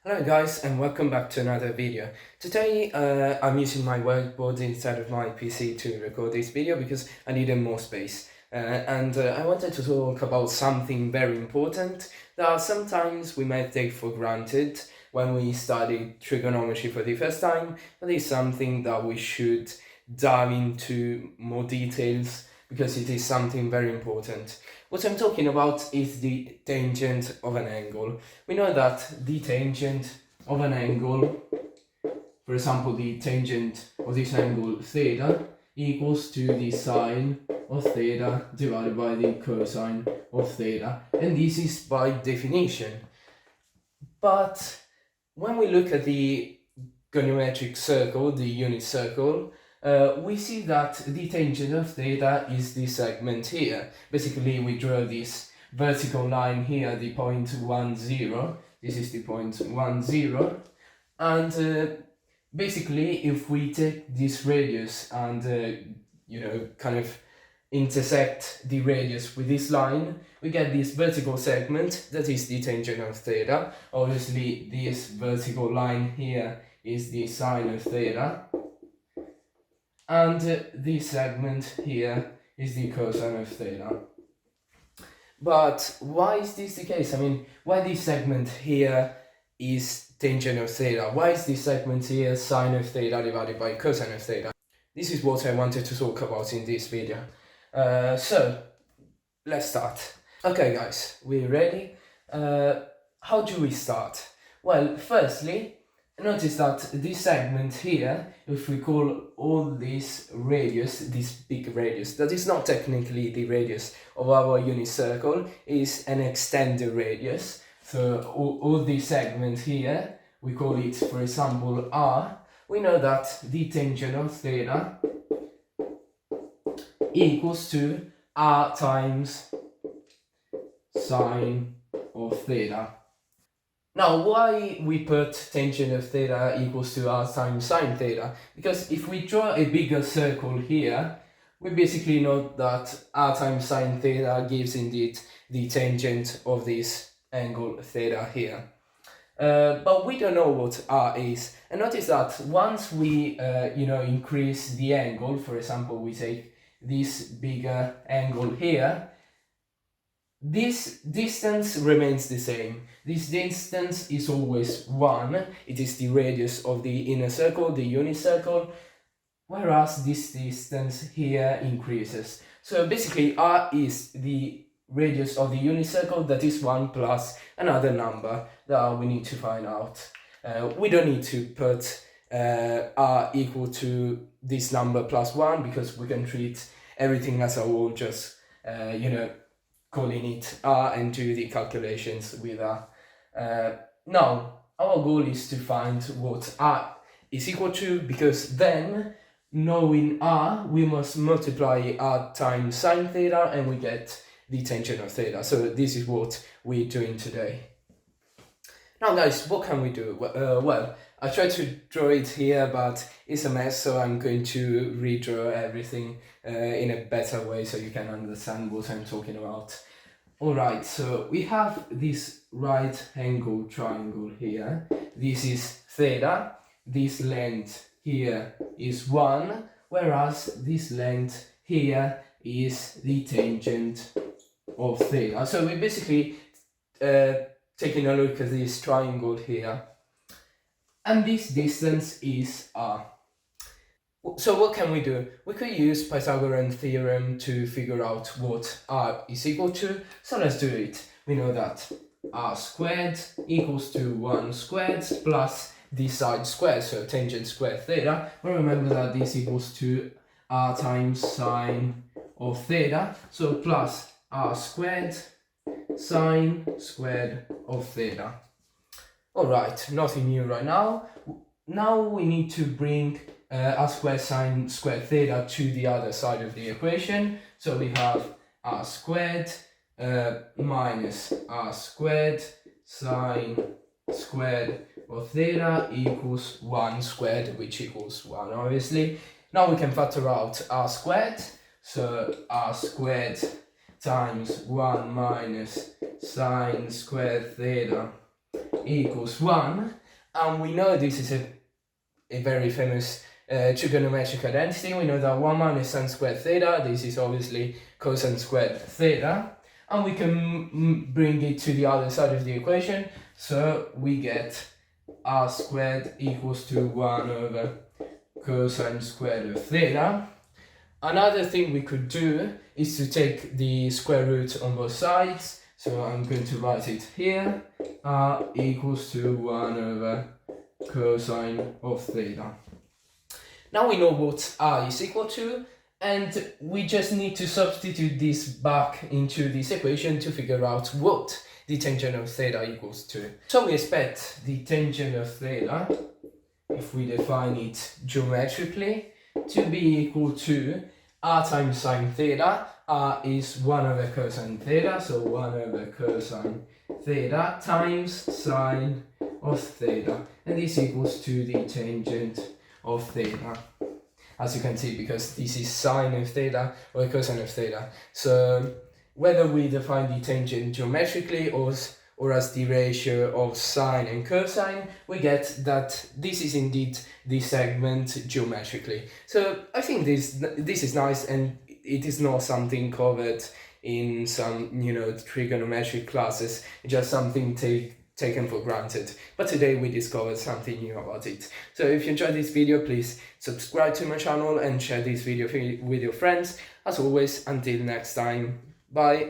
Hello guys and welcome back to another video. Today I'm using my whiteboard instead of my PC to record this video because I needed more space. And I wanted to talk about something very important that sometimes we may take for granted when we study trigonometry for the first time, but it's something that we should dive into more details because it is something very important. What I'm talking about is the tangent of an angle. We know that the tangent of an angle, for example, the tangent of this angle theta equals to the sine of theta divided by the cosine of theta, and this is by definition. But when we look at the goniometric circle, the unit circle, we see that the tangent of theta is this segment here. Basically, we draw this vertical line here, the point 1, 0. This is the point 1, 0. And basically, if we take this radius and, kind of intersect the radius with this line, we get this vertical segment that is the tangent of theta. Obviously, this vertical line here is the sine of theta, and this segment here is the cosine of theta. But why is this the case? I mean, why this segment here is tangent of theta? Why is this segment here sine of theta divided by cosine of theta? This is what I wanted to talk about in this video. So, let's start. Okay guys, we're ready. How do we start? Well, firstly, notice that this segment here, if we call all this radius, this big radius, that is not technically the radius of our unit circle, is an extended radius. So all this segment here, we call it, for example, r. We know that the tangent of theta equals to r times sine of theta. Now, why we put tangent of theta equals to r times sine theta? Because if we draw a bigger circle here, we basically know that r times sine theta gives indeed the tangent of this angle theta here. But we don't know what r is. And notice that once we, increase the angle, for example, we take this bigger angle here, this distance remains the same. This distance is always 1. It is the radius of the inner circle, the unit circle, whereas this distance here increases. So basically r is the radius of the unit circle, that is 1 plus another number that we need to find out. We don't need to put r equal to this number plus 1 because we can treat everything as a whole, just calling it r and do the calculations with r. Now, our goal is to find what r is equal to, because then, knowing r, we must multiply r times sine theta and we get the tangent of theta. So this is what we're doing today. Now guys, what can we do? Well, I tried to draw it here, but it's a mess, so I'm going to redraw everything in a better way so you can understand what I'm talking about. Alright, so we have this right angle triangle here. This is theta. This length here is 1, whereas this length here is the tangent of theta. So we're basically taking a look at this triangle here, and this distance is r. So what can we do? We could use Pythagorean theorem to figure out what r is equal to. So let's do it. We know that r squared equals to 1 squared plus this side squared, so tangent squared theta. But remember that this equals to r times sine of theta. So plus r squared sine squared of theta. Alright, nothing new right now. Now we need to bring r squared sine squared theta to the other side of the equation. So we have r squared minus r squared sine squared of theta equals 1 squared, which equals 1 obviously. Now we can factor out r squared. So r squared times 1 minus sine squared theta equals 1. And we know this is a very famous trigonometric identity. We know that 1 minus sine squared theta, this is obviously cosine squared theta. And we can bring it to the other side of the equation. So we get r squared equals to 1 over cosine squared of theta. Another thing we could do is to take the square root on both sides. So I'm going to write it here. R equals to 1 over cosine of theta. Now we know what r is equal to, and we just need to substitute this back into this equation to figure out what the tangent of theta equals to. So we expect the tangent of theta, if we define it geometrically, to be equal to r times sine theta. R is 1 over cosine theta, so 1 over cosine theta times sine of theta, and this equals to the tangent of theta, as you can see, because this is sine of theta or cosine of theta. So whether we define the tangent geometrically or as the ratio of sine and cosine, we get that this is indeed the segment geometrically. So I think this is nice, and it is not something covered in some trigonometric classes. It's just something taken for granted, but today we discovered something new about it. So if you enjoyed this video, please subscribe to my channel and share this video with your friends. As always, until next time, bye.